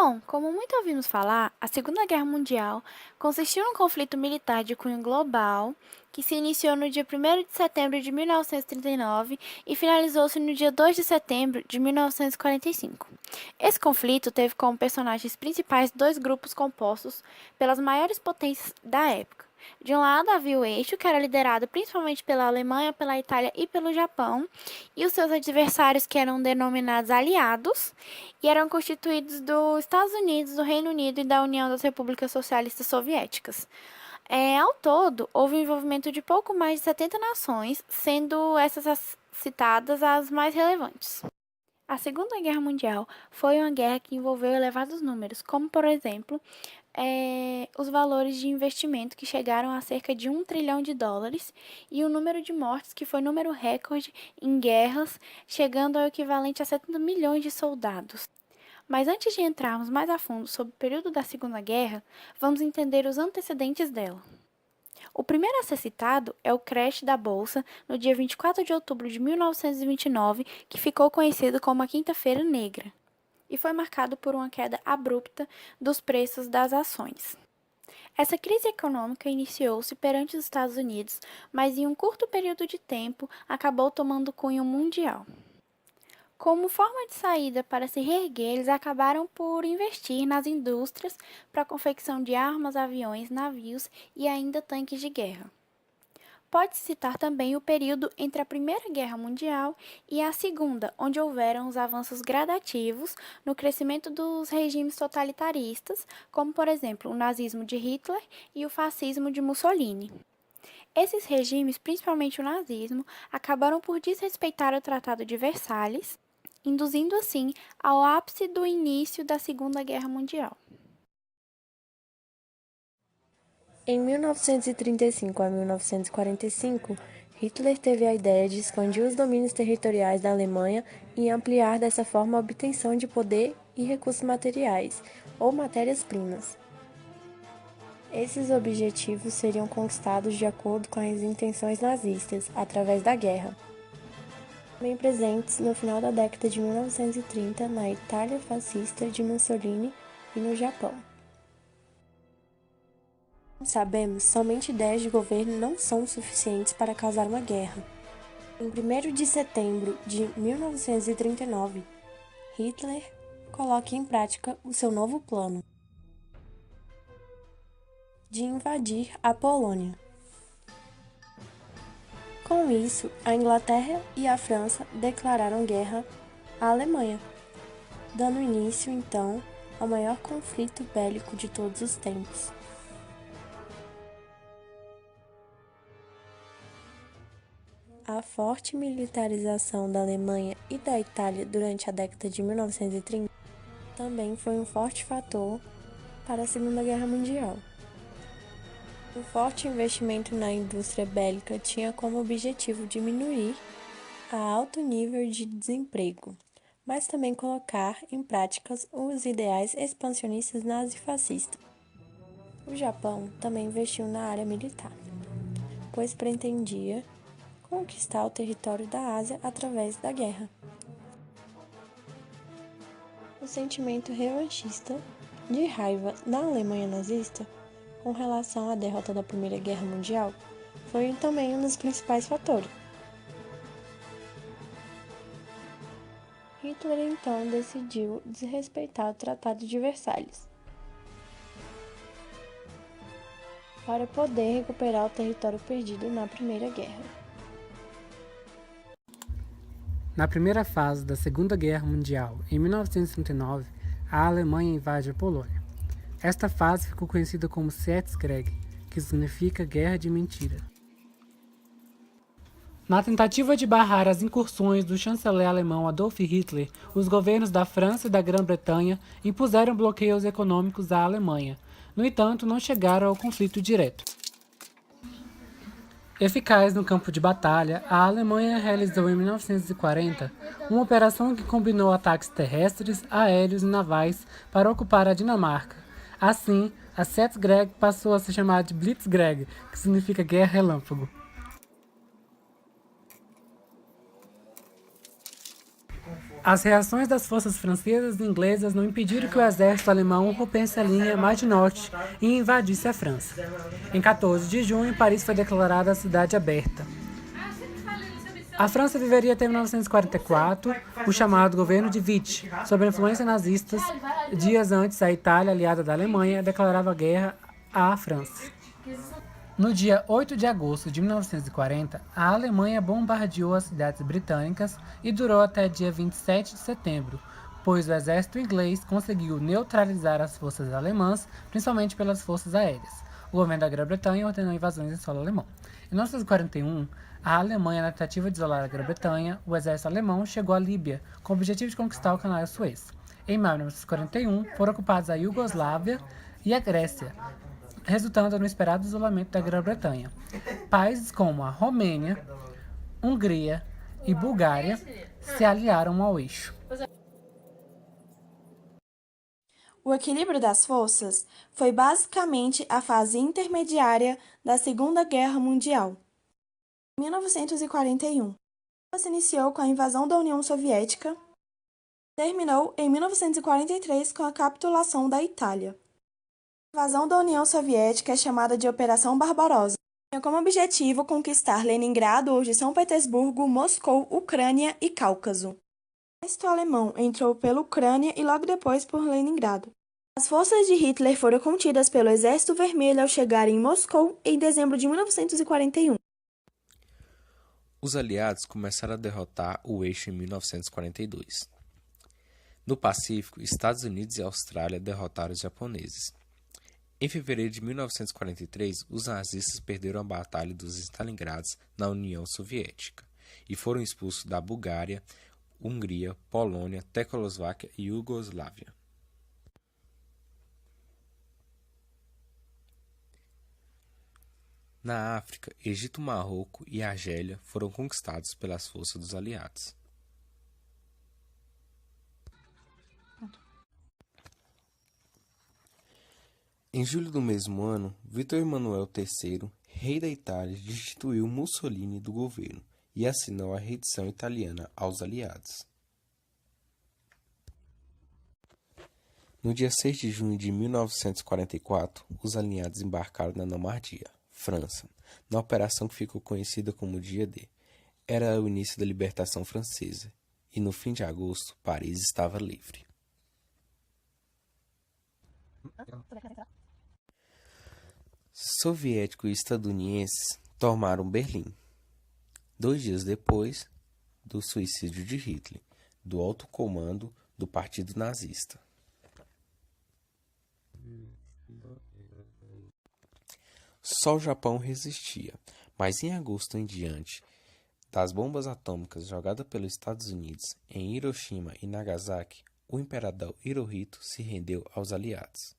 Bom, como muito ouvimos falar, a Segunda Guerra Mundial consistiu num conflito militar de cunho global que se iniciou no dia 1º de setembro de 1939 e finalizou-se no dia 2 de setembro de 1945. Esse conflito teve como personagens principais dois grupos compostos pelas maiores potências da época. De um lado havia o eixo, que era liderado principalmente pela Alemanha, pela Itália e pelo Japão, e os seus adversários, que eram denominados aliados, e eram constituídos dos Estados Unidos, do Reino Unido e da União das Repúblicas Socialistas Soviéticas. Ao todo, houve o envolvimento de pouco mais de 70 nações, sendo essas citadas as mais relevantes. A Segunda Guerra Mundial foi uma guerra que envolveu elevados números, como, por exemplo, os valores de investimento que chegaram a cerca de US$ 1 trilhão e o número de mortes, que foi número recorde em guerras, chegando ao equivalente a 70 milhões de soldados. Mas antes de entrarmos mais a fundo sobre o período da Segunda Guerra, vamos entender os antecedentes dela. O primeiro a ser citado é o crash da Bolsa no dia 24 de outubro de 1929, que ficou conhecido como a Quinta-feira Negra, e foi marcado por uma queda abrupta dos preços das ações. Essa crise econômica iniciou-se perante os Estados Unidos, mas em um curto período de tempo acabou tomando cunho mundial. Como forma de saída para se reerguer, eles acabaram por investir nas indústrias para a confecção de armas, aviões, navios e ainda tanques de guerra. Pode-se citar também o período entre a Primeira Guerra Mundial e a Segunda, onde houveram os avanços gradativos no crescimento dos regimes totalitaristas, como, por exemplo, o nazismo de Hitler e o fascismo de Mussolini. Esses regimes, principalmente o nazismo, acabaram por desrespeitar o Tratado de Versalhes, induzindo assim ao ápice do início da Segunda Guerra Mundial. Em 1935 a 1945, Hitler teve a ideia de expandir os domínios territoriais da Alemanha e ampliar dessa forma a obtenção de poder e recursos materiais, ou matérias-primas. Esses objetivos seriam conquistados de acordo com as intenções nazistas, através da guerra. Também presentes no final da década de 1930 na Itália fascista de Mussolini e no Japão. Como sabemos, somente ideias de governo não são suficientes para causar uma guerra. Em 1º de setembro de 1939, Hitler coloca em prática o seu novo plano de invadir a Polônia. Com isso, a Inglaterra e a França declararam guerra à Alemanha, dando início, então, ao maior conflito bélico de todos os tempos. A forte militarização da Alemanha e da Itália durante a década de 1930 também foi um forte fator para a Segunda Guerra Mundial. O forte investimento na indústria bélica tinha como objetivo diminuir a alto nível de desemprego, mas também colocar em práticas os ideais expansionistas nazifascistas. O Japão também investiu na área militar, pois pretendia conquistar o território da Ásia através da guerra. O sentimento revanchista de raiva na Alemanha nazista com relação à derrota da Primeira Guerra Mundial foi também um dos principais fatores. Hitler então decidiu desrespeitar o Tratado de Versalhes para poder recuperar o território perdido na Primeira Guerra. Na primeira fase da Segunda Guerra Mundial, em 1939, a Alemanha invade a Polônia. Esta fase ficou conhecida como Blitzkrieg, que significa Guerra de Mentira. Na tentativa de barrar as incursões do chanceler alemão Adolf Hitler, os governos da França e da Grã-Bretanha impuseram bloqueios econômicos à Alemanha. No entanto, não chegaram ao conflito direto. Eficaz no campo de batalha, a Alemanha realizou em 1940 uma operação que combinou ataques terrestres, aéreos e navais para ocupar a Dinamarca. Assim, a Blitzkrieg passou a se chamar de Blitzkrieg, que significa Guerra Relâmpago. As reações das forças francesas e inglesas não impediram que o exército alemão rompesse a linha mais de norte e invadisse a França. Em 14 de junho, Paris foi declarada a cidade aberta. A França viveria até 1944, o chamado governo de Vichy, sob a influência nazistas. Dias antes, a Itália, aliada da Alemanha, declarava guerra à França. No dia 8 de agosto de 1940, a Alemanha bombardeou as cidades britânicas e durou até dia 27 de setembro, pois o exército inglês conseguiu neutralizar as forças alemãs, principalmente pelas forças aéreas. O governo da Grã-Bretanha ordenou invasões em solo alemão. Em 1941, a Alemanha, na tentativa de isolar a Grã-Bretanha, o exército alemão chegou à Líbia, com o objetivo de conquistar o canal de Suez. Em maio de 1941, foram ocupados a Iugoslávia e a Grécia, resultando no esperado isolamento da Grã-Bretanha. Países como a Romênia, Hungria e Bulgária se aliaram ao eixo. O equilíbrio das forças foi basicamente a fase intermediária da Segunda Guerra Mundial. Em 1941, ela se iniciou com a invasão da União Soviética e terminou em 1943 com a capitulação da Itália. A invasão da União Soviética é chamada de Operação Barbarossa. Tinha como objetivo conquistar Leningrado, hoje São Petersburgo, Moscou, Ucrânia e Cáucaso. O exército alemão entrou pela Ucrânia e logo depois por Leningrado. As forças de Hitler foram contidas pelo Exército Vermelho ao chegarem em Moscou em dezembro de 1941. Os aliados começaram a derrotar o eixo em 1942. No Pacífico, Estados Unidos e Austrália derrotaram os japoneses. Em fevereiro de 1943, os nazistas perderam a Batalha dos Stalingrados na União Soviética e foram expulsos da Bulgária, Hungria, Polônia, Tecoslováquia e Iugoslávia. Na África, Egito, Marrocos e Argélia foram conquistados pelas forças dos aliados. Em julho do mesmo ano, Vítor Emanuel III, rei da Itália, destituiu Mussolini do governo e assinou a rendição italiana aos aliados. No dia 6 de junho de 1944, os aliados embarcaram na Normandia, França, na operação que ficou conhecida como Dia D. Era o início da libertação francesa, e no fim de agosto, Paris estava livre. Soviéticos e estadunidenses tomaram Berlim, 2 dias depois do suicídio de Hitler, do alto comando do Partido Nazista. Só o Japão resistia, mas em agosto em diante das bombas atômicas jogadas pelos Estados Unidos em Hiroshima e Nagasaki, o imperador Hirohito se rendeu aos aliados.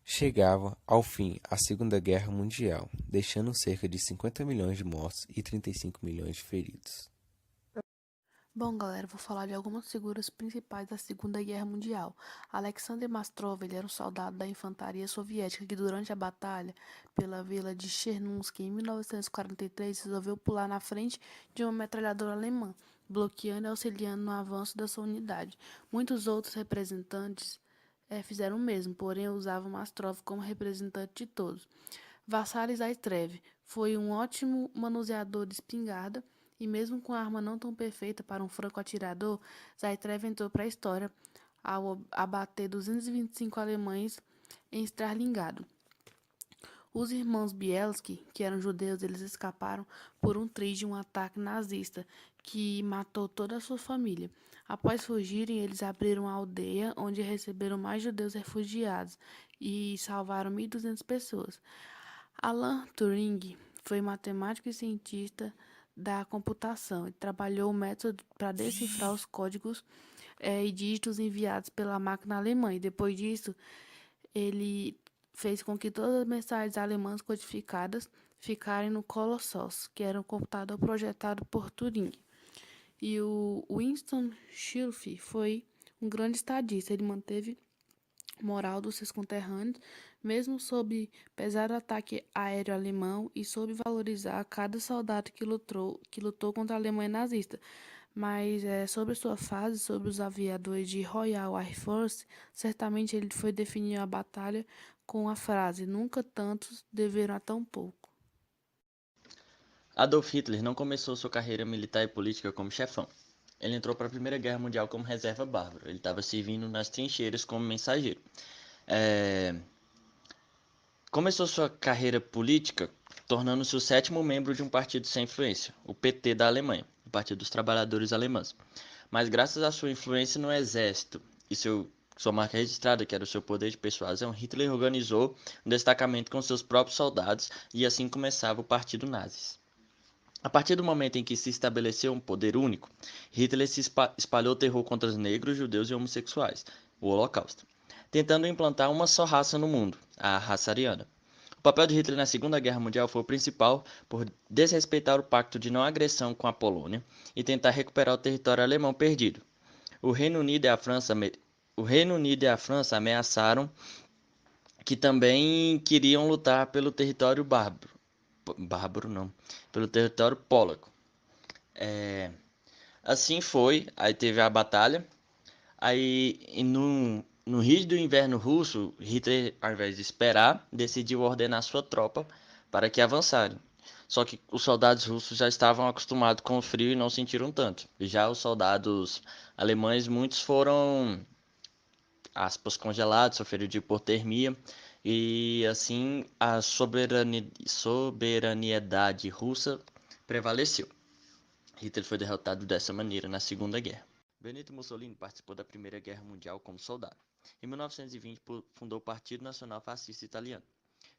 Chegava ao fim a Segunda Guerra Mundial, deixando cerca de 50 milhões de mortos e 35 milhões de feridos. Bom, galera, vou falar de algumas figuras principais da Segunda Guerra Mundial. Alexander Mastrov, ele era um soldado da infantaria soviética que, durante a batalha pela vila de Chernusk, em 1943, resolveu pular na frente de uma metralhadora alemã, bloqueando e auxiliando no avanço da sua unidade. Muitos outros representantes fizeram o mesmo, porém usavam Mastrov como representante de todos. Vassili Zaitsev foi um ótimo manuseador de espingarda, e mesmo com a arma não tão perfeita para um franco-atirador, Zaitsev entrou para a história ao abater 225 alemães em Stalingrado. Os irmãos Bielski, que eram judeus, eles escaparam por um triz de um ataque nazista que matou toda a sua família. Após fugirem, eles abriram a aldeia, onde receberam mais judeus refugiados e salvaram 1.200 pessoas. Alan Turing foi matemático e cientista da computação. Ele trabalhou o método para decifrar os códigos e dígitos enviados pela máquina alemã. E depois disso, ele fez com que todas as mensagens alemãs codificadas ficarem no Colossus, que era um computador projetado por Turing. E o Winston Churchill foi um grande estadista. Ele manteve moral dos seus conterrâneos, mesmo sob pesado ataque aéreo alemão e soube valorizar cada soldado que lutou contra a Alemanha nazista. Mas sobre sua fase, sobre os aviadores de Royal Air Force, certamente ele foi definir a batalha com a frase: nunca tantos deveram a tão pouco. Adolf Hitler não começou sua carreira militar e política como chefão. Ele entrou para a Primeira Guerra Mundial como reserva bárbaro. Ele estava servindo nas trincheiras como mensageiro. É, Começou sua carreira política tornando-se o sétimo membro de um partido sem influência, o PT da Alemanha, o Partido dos Trabalhadores Alemães. Mas graças à sua influência no exército e sua marca registrada, que era o seu poder de persuasão, Hitler organizou um destacamento com seus próprios soldados e assim começava o Partido Nazi. A partir do momento em que se estabeleceu um poder único, Hitler espalhou terror contra os negros, judeus e homossexuais, o Holocausto, tentando implantar uma só raça no mundo, a raça ariana. O papel de Hitler na Segunda Guerra Mundial foi o principal por desrespeitar o pacto de não agressão com a Polônia e tentar recuperar o território alemão perdido. O Reino Unido e a França ameaçaram que também queriam lutar pelo território bárbaro não, pelo território polaco. Assim foi, aí teve a batalha. Aí, no rígido inverno russo, Hitler, ao invés de esperar, decidiu ordenar sua tropa para que avançarem. Só que os soldados russos já estavam acostumados com o frio e não sentiram tanto. Já os soldados alemães, muitos foram, aspas, congelados, sofreram de hipotermia. E assim a soberaniedade russa prevaleceu. Hitler foi derrotado dessa maneira na Segunda Guerra. Benito Mussolini participou da Primeira Guerra Mundial como soldado. Em 1920, fundou o Partido Nacional Fascista Italiano,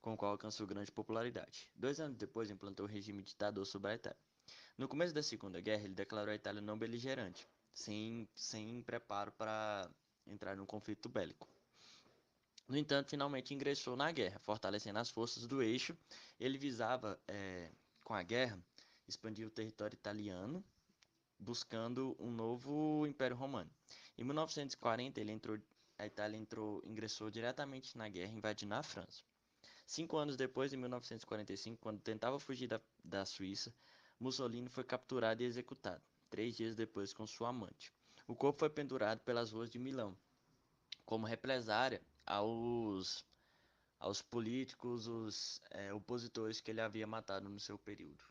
com o qual alcançou grande popularidade. 2 anos depois, implantou o regime ditador sobre a Itália. No começo da Segunda Guerra, ele declarou a Itália não beligerante, sem preparo para entrar num conflito bélico. No entanto, finalmente ingressou na guerra, fortalecendo as forças do eixo. Ele visava, com a guerra, expandir o território italiano, buscando um novo Império Romano. Em 1940, a Itália ingressou diretamente na guerra, invadindo a França. 5 anos depois, em 1945, quando tentava fugir da Suíça, Mussolini foi capturado e executado, 3 dias depois com sua amante. O corpo foi pendurado pelas ruas de Milão, como represária aos políticos, os opositores que ele havia matado no seu período.